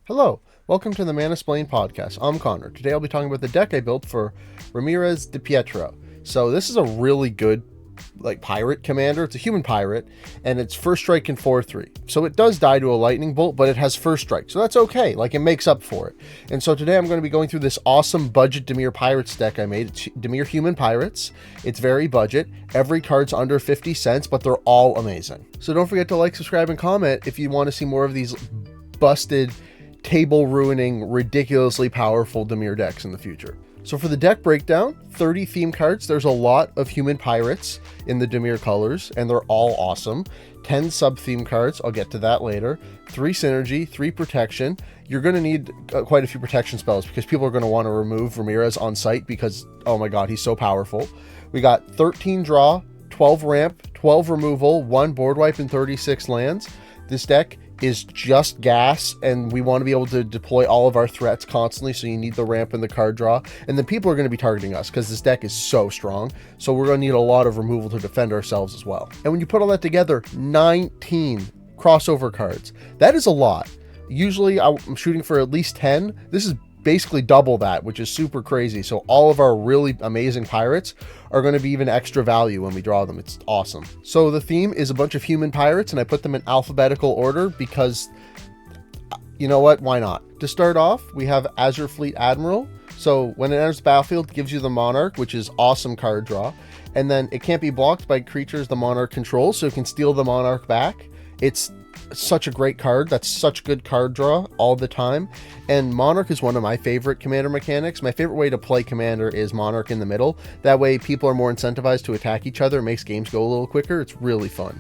Hello, welcome to the Manasplained podcast. I'm Connor. Today I'll be talking about the deck I built for Ramirez DePietro. So this is a really good pirate commander. It's a human pirate, and it's first strike and 4/3. So it does die to a lightning bolt, but it has first strike, so that's okay. It makes up for it. And so today I'm going to be going through this awesome budget Dimir Pirates deck I made. It's Dimir Human Pirates. It's very budget. Every card's under 50 cents, but they're all amazing. So don't forget to like, subscribe, and comment if you want to see more of these busted, table-ruining, ridiculously powerful Dimir decks in the future. So for the deck breakdown, 30 theme cards. There's a lot of human pirates in the Dimir colors, and they're all awesome. 10 sub-theme cards. I'll get to that later. 3 synergy, 3 protection. You're going to need quite a few protection spells because people are going to want to remove Ramirez on site because, oh my god, he's so powerful. We got 13 draw, 12 ramp, 12 removal, 1 board wipe, and 36 lands. This deck is just gas, and we want to be able to deploy all of our threats constantly, so you need the ramp and the card draw, and then people are going to be targeting us because this deck is so strong, so we're going to need a lot of removal to defend ourselves as well. And when you put all that together, 19 crossover cards. That is a lot. Usually I'm shooting for at least 10. This is basically double that, which is super crazy. So all of our really amazing pirates are going to be even extra value when we draw them. It's awesome. So the theme is a bunch of human pirates, and I put them in alphabetical order because, you know what, why not? To start off, we have Azure Fleet Admiral. So when it enters the battlefield, it gives you the Monarch, which is awesome card draw. And then it can't be blocked by creatures the Monarch controls, so it can steal the Monarch back. It's such a great card. That's such good card draw all the time. And Monarch is one of my favorite commander mechanics. My favorite way to play commander is Monarch in the middle. That way people are more incentivized to attack each other. It makes games go a little quicker. It's really fun.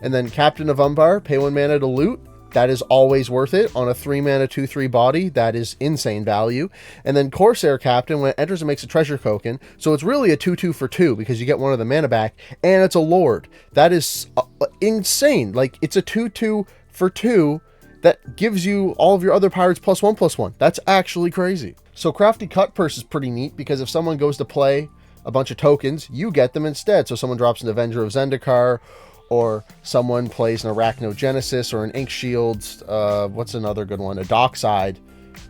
And then Captain of Umbar, pay 1 mana to loot. That is always worth it. On a 3 mana 2/3 body, that is insane value. And then Corsair Captain, when it enters, it makes a treasure token. So it's really a 2/2 for 2 because you get 1 of the mana back, and it's a Lord. That is insane. It's a 2/2 for 2 that gives you all of your other pirates +1/+1. That's actually crazy. So Crafty Cut Purse is pretty neat because if someone goes to play a bunch of tokens, you get them instead. So someone drops an Avenger of Zendikar, or someone plays an Arachnogenesis or an Ink Shield, what's another good one? A Dockside.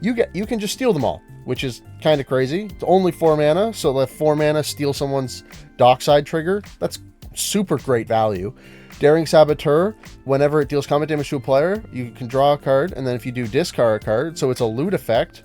You can just steal them all, which is kind of crazy. It's only 4 mana, so let 4 mana steal someone's Dockside trigger. That's super great value. Daring Saboteur, whenever it deals combat damage to a player, you can draw a card, and then if you do, discard a card, so it's a loot effect.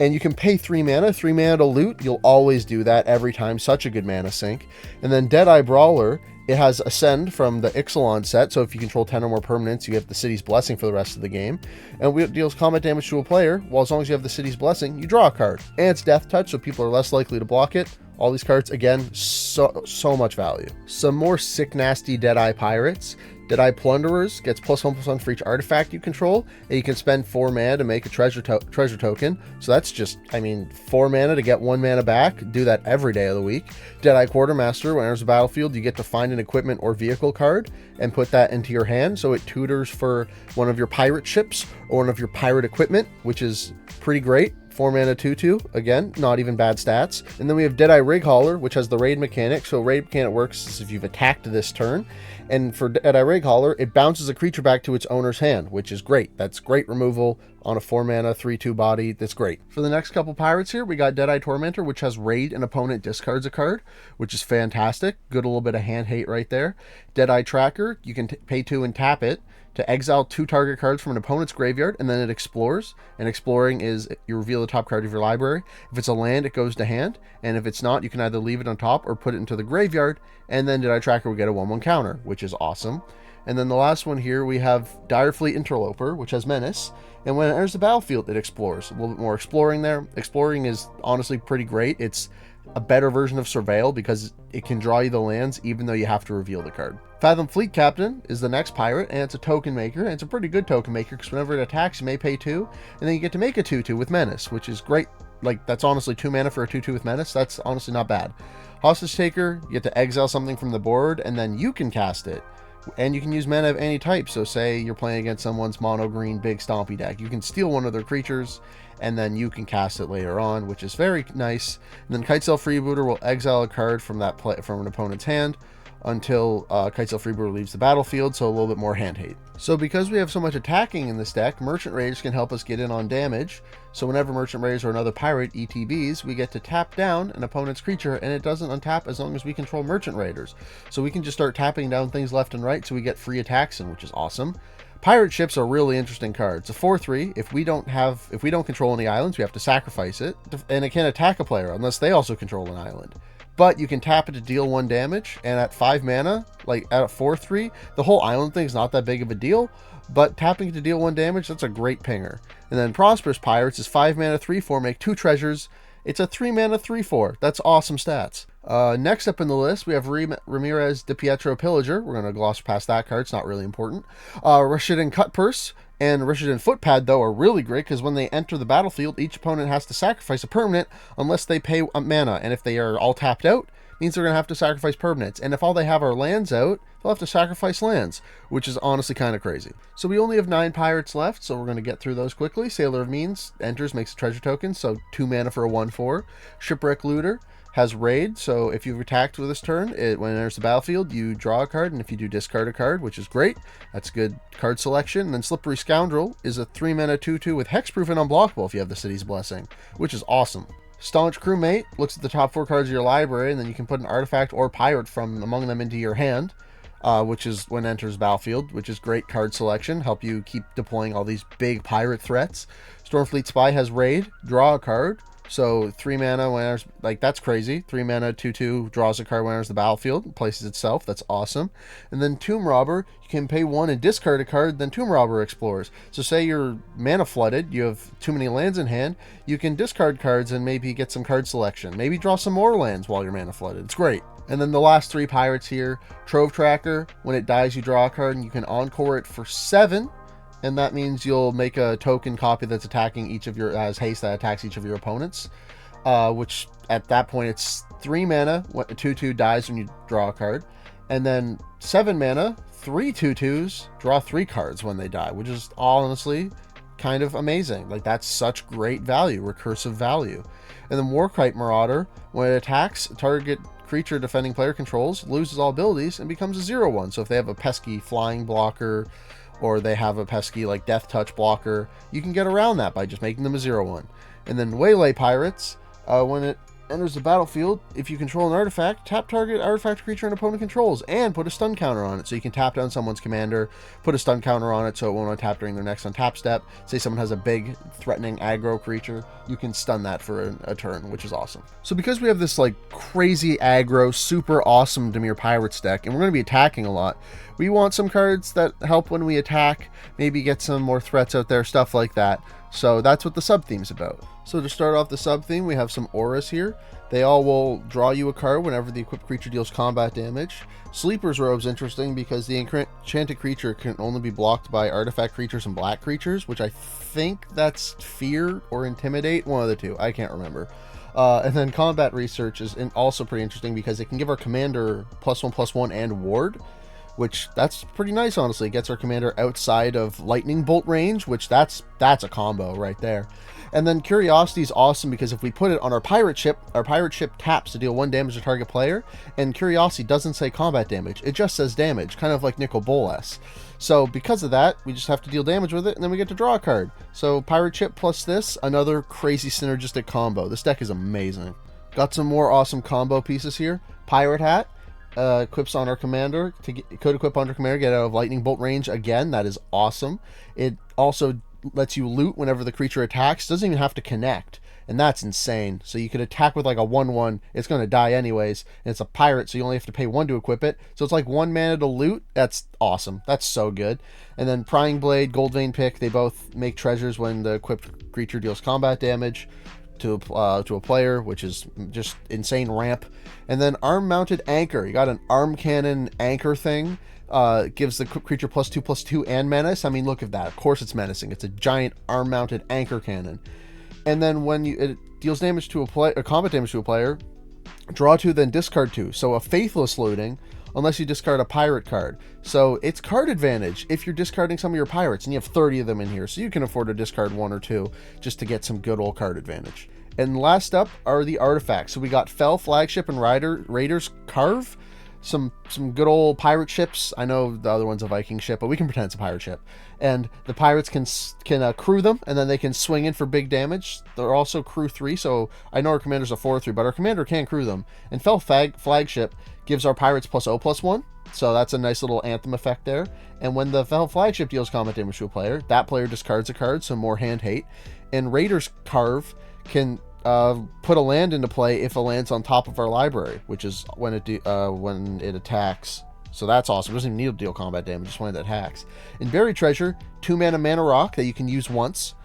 And you can pay 3 mana to loot. You'll always do that every time. Such a good mana sink. And then Deadeye Brawler, it has Ascend from the Ixalan set, so if you control 10 or more permanents, you have the City's Blessing for the rest of the game. And it deals combat damage to a player, well, as long as you have the City's Blessing, you draw a card. And it's Death Touch, so people are less likely to block it. All these cards, again, so much value. Some more sick, nasty Deadeye Pirates. Deadeye Plunderers gets +1/+1 for each artifact you control, and you can spend 4 mana to make a treasure token. So that's just, 4 mana to get 1 mana back. Do that every day of the week. Deadeye Quartermaster, when it enters the battlefield, you get to find an equipment or vehicle card and put that into your hand, so it tutors for one of your pirate ships or one of your pirate equipment, which is pretty great. 4 mana 2/2, again, not even bad stats. And then we have Deadeye Rig Hauler, which has the raid mechanic. So raid mechanic works as if you've attacked this turn. And for Deadeye Rig Hauler, it bounces a creature back to its owner's hand, which is great. That's great removal on a 4 mana 3/2 body. That's great. For the next couple pirates here, we got Deadeye Tormentor, which has raid and opponent discards a card, which is fantastic. Good, a little bit of hand hate right there. Deadeye Tracker, you can pay 2 and tap it to exile 2 target cards from an opponent's graveyard, and then it explores. And exploring is you reveal the top card of your library. If it's a land, it goes to hand, and if it's not, you can either leave it on top or put it into the graveyard, and then Deadeye Tracker will get a 1/1 counter, which is awesome. And then the last one here, we have Direfleet Interloper, which has Menace, and when it enters the battlefield, it explores. A little bit more exploring there. Exploring is honestly pretty great. It's a better version of Surveil because it can draw you the lands even though you have to reveal the card. Fathom Fleet Captain is the next pirate, and it's a token maker, and it's a pretty good token maker because whenever it attacks, you may pay 2, and then you get to make a 2/2 with Menace, which is great. That's honestly 2 mana for a 2/2 with Menace. That's honestly not bad. Hostage Taker, you get to exile something from the board, and then you can cast it. And you can use mana of any type, so say you're playing against someone's mono-green big stompy deck. You can steal one of their creatures, and then you can cast it later on, which is very nice. And then Kitesail Freebooter will exile a card from an opponent's hand. until Kitesail Freebird leaves the battlefield, so a little bit more hand hate. So because we have so much attacking in this deck, Merchant Raiders can help us get in on damage. So whenever Merchant Raiders or another pirate ETBs, we get to tap down an opponent's creature, and it doesn't untap as long as we control Merchant Raiders. So we can just start tapping down things left and right, so we get free attacks in, which is awesome. Pirate ships are really interesting cards. A 4/3, if we don't control any islands, we have to sacrifice it, and it can't attack a player unless they also control an island. But you can tap it to deal 1 damage, and at 5 mana, like at a 4/3, the whole island thing is not that big of a deal, but tapping it to deal 1 damage, that's a great pinger. And then Prosperous Pirates is 5 mana 3/4, make 2 treasures. It's a 3 mana 3/4. That's awesome stats. Next up in the list, we have Ramirez DePietro Pillager. We're going to gloss past that card. It's not really important. Rishidan Cutpurse and Rishidan Footpad, though, are really great because when they enter the battlefield, each opponent has to sacrifice a permanent unless they pay mana. And if they are all tapped out, means they're going to have to sacrifice permanents. And if all they have are lands out, they'll have to sacrifice lands, which is honestly kind of crazy. So we only have 9 pirates left, so we're going to get through those quickly. Sailor of Means enters, makes a treasure token, so 2 mana for a 1/4. Shipwreck Looter has raid, so if you've attacked with this turn, when it enters the battlefield, you draw a card, and if you do, discard a card, which is great. That's good card selection. And then Slippery Scoundrel is a 3 mana 2/2 with hexproof and unblockable if you have the City's Blessing, which is awesome. Staunch Crewmate looks at the top 4 cards of your library, and then you can put an artifact or pirate from among them into your hand, which is when it enters battlefield, which is great card selection, help you keep deploying all these big pirate threats. Stormfleet Spy has raid, draw a card. So 3 mana when enters, like that's crazy. 3 mana 2/2 draws a card when it enters the battlefield, places itself. That's awesome. And then Tomb Robber, you can pay 1 and discard a card, then Tomb Robber explores. So say you're mana flooded, you have too many lands in hand, you can discard cards and maybe get some card selection. Maybe draw some more lands while you're mana flooded. It's great. And then the last 3 pirates here, Trove Tracker, when it dies you draw a card and you can encore it for 7. And that means you'll make a token copy that's attacking each of your, as haste that attacks each of your opponents, which at that point it's 3 mana, 2/2 dies when you draw a card, and then 7 mana, 3 2/2s, draw 3 cards when they die, which is honestly kind of amazing. Like that's such great value, recursive value. And then Warkite Marauder, when it attacks, target creature defending player controls loses all abilities and becomes a 0/1. So if they have a pesky flying blocker, or they have a pesky like death touch blocker, you can get around that by just making them a 0/1. And then Waylay Pirates, when it enters the battlefield, if you control an artifact, tap target artifact creature an opponent controls and put a stun counter on it. So you can tap down someone's commander, put a stun counter on it so it won't untap during their next untap step. Say someone has a big threatening aggro creature, you can stun that for a turn, which is awesome. So because we have this like crazy aggro, super awesome Dimir Pirates deck, and we're going to be attacking a lot, we want some cards that help when we attack, maybe get some more threats out there, stuff like that. So that's what the sub-theme's about. So to start off the sub-theme, we have some auras here. They all will draw you a card whenever the equipped creature deals combat damage. Sleeper's Robe's interesting because the enchanted creature can only be blocked by artifact creatures and black creatures, which I think that's Fear or Intimidate, one of the two, I can't remember. And then Combat Research is also pretty interesting because it can give our commander +1/+1 and ward, which that's pretty nice, honestly. It gets our commander outside of lightning bolt range, which that's a combo right there. And then Curiosity is awesome because if we put it on our pirate ship taps to deal 1 damage to target player, and Curiosity doesn't say combat damage, it just says damage, kind of like Nicol Bolas. So because of that, we just have to deal damage with it, and then we get to draw a card. So pirate ship plus this, another crazy synergistic combo. This deck is amazing. Got some more awesome combo pieces here. Pirate Hat. Equips on our commander, could equip on our commander, get out of lightning bolt range again. That is awesome. It also lets you loot whenever the creature attacks. Doesn't even have to connect, and that's insane. So you could attack with like a 1/1, it's going to die anyways, and it's a pirate, so you only have to pay 1 to equip it. So it's like 1 mana to loot. That's awesome. That's so good. And then Prying Blade, Goldvein Pick, they both make treasures when the equipped creature deals combat damage to a player, which is just insane ramp. And then Arm Mounted Anchor, you got an arm cannon anchor thing, gives the creature +2/+2 and menace. I mean, look at that. Of course it's menacing. It's a giant arm mounted anchor cannon. And then when it deals damage to a player, or combat damage to a player, draw 2, then discard 2. So a Faithless Looting, unless you discard a pirate card. So it's card advantage if you're discarding some of your pirates, and you have 30 of them in here, so you can afford to discard 1 or 2 just to get some good old card advantage. And last up are the artifacts. So we got Fell, Flagship, and Raiders Carve. some good old pirate ships. I know the other one's a Viking ship, but we can pretend it's a pirate ship. And the pirates can crew them, and then they can swing in for big damage. They're also crew 3, so I know our commander's a 4/3, but our commander can crew them. And Fell Flagship gives our pirates +0/+1, so that's a nice little anthem effect there. And when the Fell Flagship deals combat damage to a player, that player discards a card, so more hand hate. And Raider's Carve can put a land into play if a land's on top of our library, which is when it attacks. So that's awesome. It doesn't even need to deal combat damage, just when it attacks. In Buried Treasure, 2 mana rock that you can use once.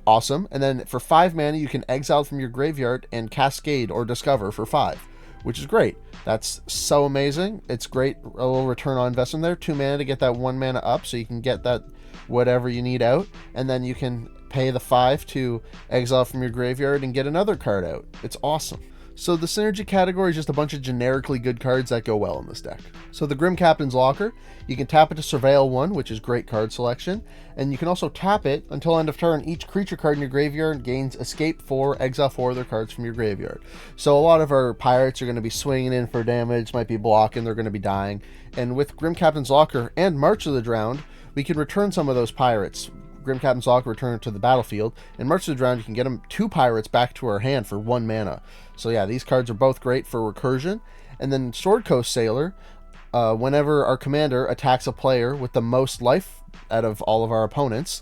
Awesome. And then for 5 mana, you can exile from your graveyard and cascade or discover for 5, which is great. That's so amazing. It's great. A little return on investment there. 2 mana to get that 1 mana up, so you can get that whatever you need out. And then you can pay the 5 to exile from your graveyard and get another card out. It's awesome. So the synergy category is just a bunch of generically good cards that go well in this deck. So the Grim Captain's Locker, you can tap it to Surveil 1, which is great card selection, and you can also tap it until end of turn. Each creature card in your graveyard gains Escape 4, exile 4 of their cards from your graveyard. So a lot of our pirates are going to be swinging in for damage, might be blocking, they're going to be dying. And with Grim Captain's Locker and March of the Drowned, we can return some of those pirates. Grim Captain's Locker, return it to the battlefield, and March of the Drowned, you can get them 2 pirates back to our hand for 1 mana. So yeah, these cards are both great for recursion. And then Sword Coast Sailor, whenever our commander attacks a player with the most life out of all of our opponents,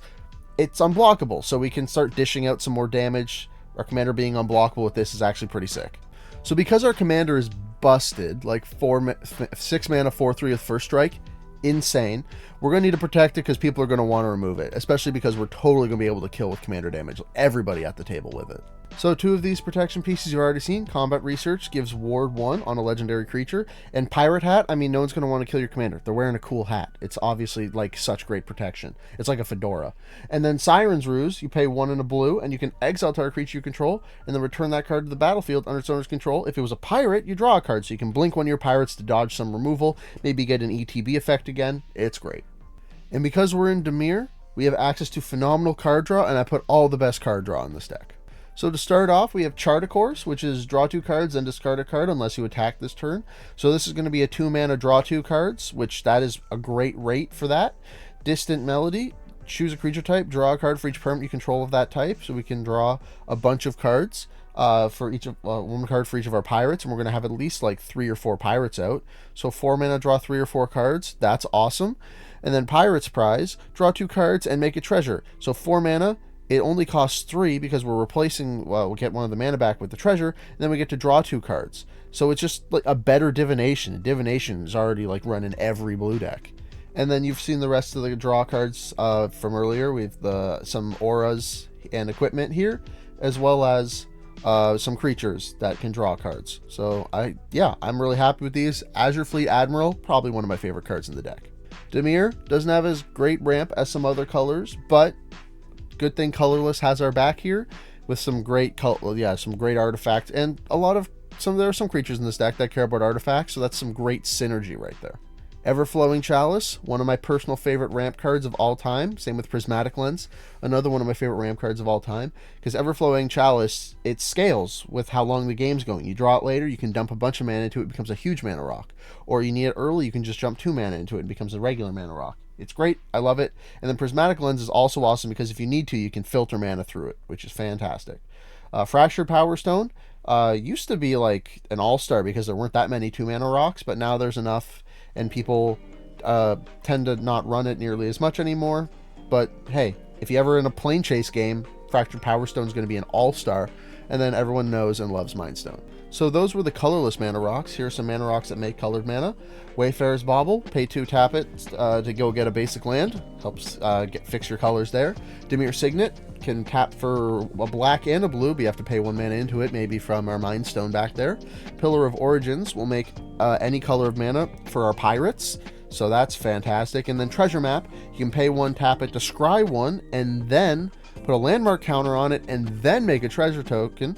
it's unblockable, so we can start dishing out some more damage. Our commander being unblockable with this is actually pretty sick. So because our commander is busted, like 6 mana 4/3 with first strike, insane, we're going to need to protect it because people are going to want to remove it, especially because we're totally going to be able to kill with commander damage everybody at the table with it. So 2 of these protection pieces you've already seen. Combat Research gives Ward 1 on a legendary creature, and Pirate Hat, I mean, no one's going to want to kill your commander. They're wearing a cool hat. It's obviously like such great protection. It's like a fedora. And then Siren's Ruse, you pay 1 and a blue, and you can exile target creature you control, and then return that card to the battlefield under its owner's control. If it was a pirate, you draw a card, so you can blink one of your pirates to dodge some removal, maybe get an ETB effect again. It's great. And because we're in Dimir, we have access to phenomenal card draw, and I put all the best card draw in this deck. So to start off, we have Charticourse, which is draw 2 cards and discard a card unless you attack this turn. So this is going to be a 2 mana draw 2 cards, which that is a great rate for that. Distant Melody, choose a creature type, draw a card for each permanent you control of that type. So we can draw a bunch of cards for each of 1 card for each of our pirates, and we're going to have at least like 3 or 4 pirates out. So 4 mana, draw 3 or 4 cards. That's awesome. And then Pirate's Prize, draw 2 cards and make a treasure. So 4 mana. It only costs 3 because we're replacing, well, we'll get 1 of the mana back with the treasure, and then we get to draw 2 cards. So it's just like a better divination. Divination is already like running every blue deck. And then you've seen the rest of the draw cards from earlier. We have some auras and equipment here, as well as some creatures that can draw cards. So I'm really happy with these. Azure Fleet Admiral, probably one of my favorite cards in the deck. Dimir doesn't have as great ramp as some other colors, but good thing Colorless has our back here with some great some great artifacts, and there are some creatures in this deck that care about artifacts, so that's some great synergy right there. Everflowing Chalice, one of my personal favorite ramp cards of all time. Same with Prismatic Lens, another one of my favorite ramp cards of all time, because Everflowing Chalice, it scales with how long the game's going. You draw it later, you can dump a bunch of mana into it, it becomes a huge mana rock. Or you need it early, you can just jump 2 mana into it, and it becomes a regular mana rock. It's great. I love it. And then Prismatic Lens is also awesome because if you need to, you can filter mana through it, which is fantastic. Fractured Power Stone used to be like an all-star because there weren't that many 2 mana rocks, but now there's enough, and people tend to not run it nearly as much anymore. But hey, if you ever in a plane chase game, Fractured Power Stone is going to be an all-star, and then everyone knows and loves Mind Stone. So those were the colorless mana rocks. Here are some mana rocks that make colored mana. Wayfarer's Bauble, pay 2, tap it to go get a basic land. Helps fix your colors there. Dimir Signet can tap for a black and a blue, but you have to pay 1 mana into it, maybe from our Mind Stone back there. Pillar of Origins will make any color of mana for our pirates, so that's fantastic. And then Treasure Map, you can pay 1, tap it to scry 1, and then put a landmark counter on it, and then make a treasure token.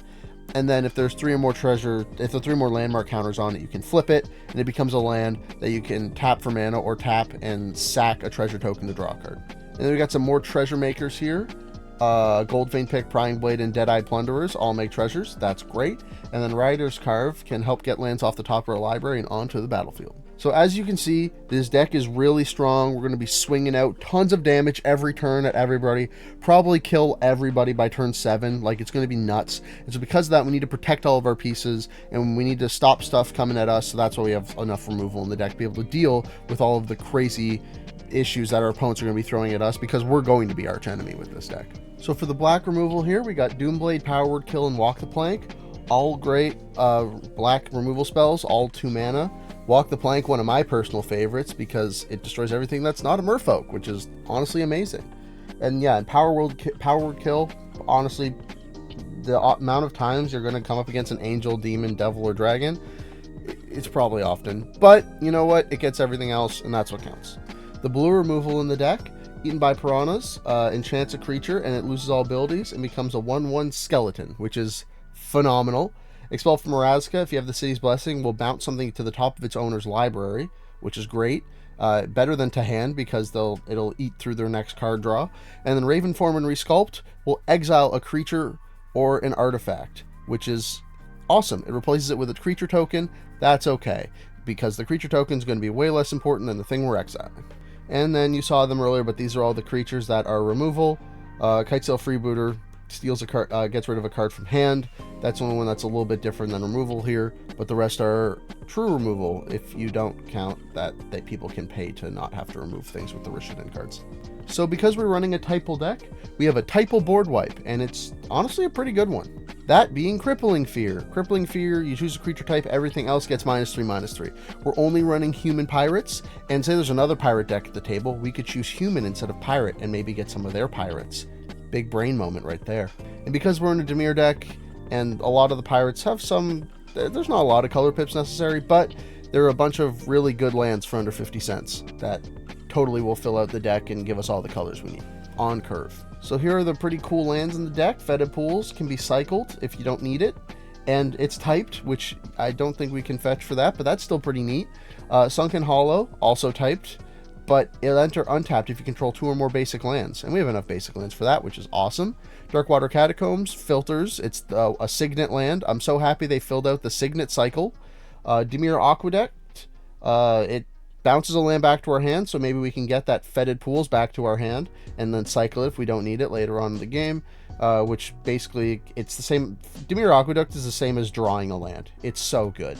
And then if there's 3 or more landmark counters on it, you can flip it, and it becomes a land that you can tap for mana or tap and sack a treasure token to draw a card. And then we got some more treasure makers here. Goldvein Pick, Prying Blade, and Deadeye Plunderers all make treasures. That's great. And then Rider's Carve can help get lands off the top of our library and onto the battlefield. So as you can see, this deck is really strong. We're going to be swinging out tons of damage every turn at everybody. Probably kill everybody by turn 7. Like, it's going to be nuts. And so because of that, we need to protect all of our pieces, and we need to stop stuff coming at us. So that's why we have enough removal in the deck to be able to deal with all of the crazy issues that our opponents are going to be throwing at us, because we're going to be arch enemy with this deck. So for the black removal here, we got Doomblade, Power Word Kill, and Walk the Plank. All great black removal spells, all 2 mana. Walk the Plank, one of my personal favorites, because it destroys everything that's not a merfolk, which is honestly amazing. And yeah, and Power Word Kill, honestly, the amount of times you're going to come up against an angel, demon, devil, or dragon, it's probably often. But you know what? It gets everything else, and that's what counts. The blue removal in the deck, Eaten by Piranhas, enchants a creature, and it loses all abilities and becomes a 1/1 skeleton, which is phenomenal. Expel from Mrazka, if you have the City's Blessing, will bounce something to the top of its owner's library, which is great. Better than to hand, because it'll eat through their next card draw. And then Ravenform and Resculpt will exile a creature or an artifact, which is awesome. It replaces it with a creature token. That's okay, because the creature token is going to be way less important than the thing we're exiling. And then you saw them earlier, but these are all the creatures that are removal. Kitesail Freebooter steals a card, gets rid of a card from hand. That's the only one that's a little bit different than removal here, but the rest are true removal if you don't count that people can pay to not have to remove things with the Rishadan cards. So because we're running a Typal deck, we have a Typal board wipe, and it's honestly a pretty good one. That being Crippling Fear. Crippling Fear, you choose a creature type, everything else gets -3/-3. We're only running human pirates, and say there's another pirate deck at the table, we could choose human instead of pirate and maybe get some of their pirates. Big brain moment right there. And because we're in a Dimir deck, and a lot of the pirates have there's not a lot of color pips necessary, but there are a bunch of really good lands for under 50 cents that totally will fill out the deck and give us all the colors we need on curve. So here are the pretty cool lands in the deck. Fetid Pools can be cycled if you don't need it, and it's typed, which I don't think we can fetch for that, but that's still pretty neat. Sunken Hollow, also typed, but it'll enter untapped if you control 2 or more basic lands, and we have enough basic lands for that, which is awesome. Darkwater Catacombs, filters, it's a Signet land. I'm so happy they filled out the Signet cycle. Dimir Aqueduct, it bounces a land back to our hand, so maybe we can get that Fetid Pools back to our hand and then cycle it if we don't need it later on in the game, which basically, it's the same. Dimir Aqueduct is the same as drawing a land. It's so good.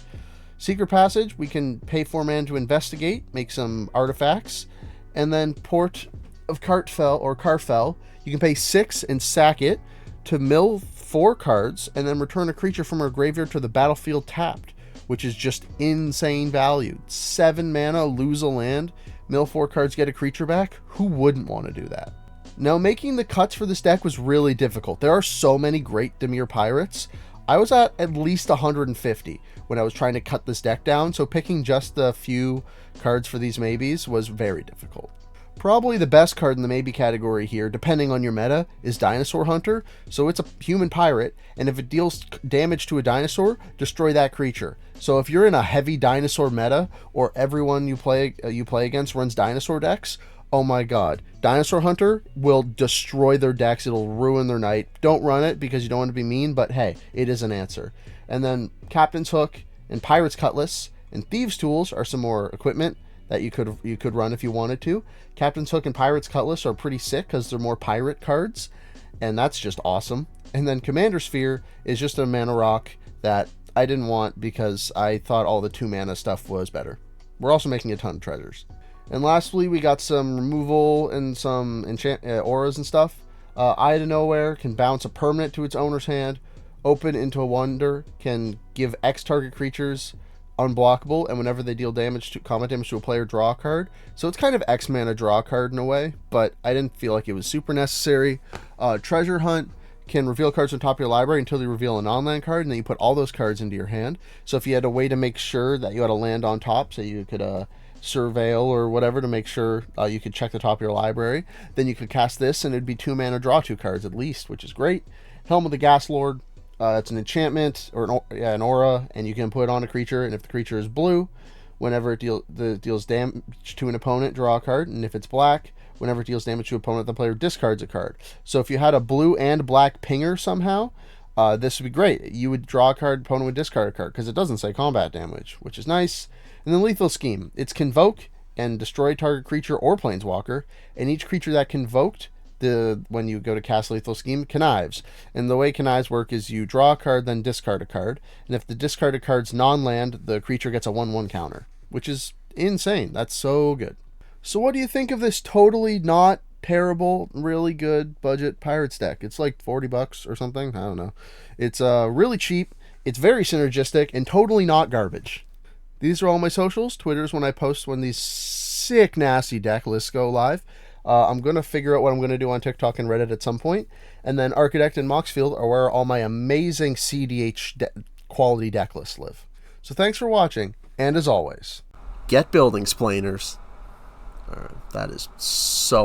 Secret Passage, we can pay 4 mana to investigate, make some artifacts, and then Port of Carfell, you can pay 6 and sack it to mill 4 cards, and then return a creature from our graveyard to the battlefield tapped, which is just insane value. 7 mana, lose a land, mill 4 cards, get a creature back. Who wouldn't want to do that? Now, making the cuts for this deck was really difficult. There are so many great Dimir pirates. I was at least 150 when I was trying to cut this deck down, so picking just the few cards for these maybes was very difficult. Probably the best card in the maybe category here, depending on your meta, is Dinosaur Hunter. So it's a human pirate, and if it deals damage to a dinosaur, destroy that creature. So if you're in a heavy dinosaur meta, or everyone you play against runs dinosaur decks, oh my god, Dinosaur Hunter will destroy their decks. It'll ruin their night. Don't run it because you don't want to be mean, but hey, it is an answer. And then Captain's Hook and Pirate's Cutlass and Thieves' Tools are some more equipment that you could run if you wanted to. Captain's Hook and Pirate's Cutlass are pretty sick because they're more pirate cards, and that's just awesome. And then Commander Sphere is just a mana rock that I didn't want because I thought all the 2 mana stuff was better. We're also making a ton of treasures. And lastly, we got some removal and some enchant auras and stuff. Eye of Nowhere can bounce a permanent to its owner's hand. Open into a Wonder can give X target creatures unblockable, and whenever they deal combat damage to a player, draw a card. So it's kind of X mana draw card in a way, but I didn't feel like it was super necessary. Treasure Hunt can reveal cards on top of your library until you reveal a non-land card, and then you put all those cards into your hand. So if you had a way to make sure that you had a land on top, so you could surveil or whatever to make sure you could check the top of your library, then you could cast this and it'd be 2 mana, draw 2 cards at least, which is great. Helm of the Gas Lord, it's an enchantment or an aura, and you can put it on a creature, and if the creature is blue, whenever it deals damage to an opponent, draw a card, and if it's black, Whenever it deals damage to an opponent, the player discards a card. So if you had a blue and black pinger somehow, this would be great. You would draw a card, opponent would discard a card, because it doesn't say combat damage, which is nice. And then Lethal Scheme. It's Convoke and destroy target creature or planeswalker, and each creature that convoked, when you go to cast Lethal Scheme, connives. And the way connives work is you draw a card, then discard a card, and if the discarded card's non-land, the creature gets a 1/1 counter, which is insane. That's so good. So what do you think of this totally not terrible, really good budget Pirates deck? It's like $40 or something. I don't know. It's really cheap. It's very synergistic and totally not garbage. These are all my socials. Twitter's when I post when these sick, nasty deck lists go live. I'm going to figure out what I'm going to do on TikTok and Reddit at some point. And then Architect and Moxfield are where all my amazing CDH quality deck lists live. So thanks for watching. And as always, get building, splainers. All right, that is so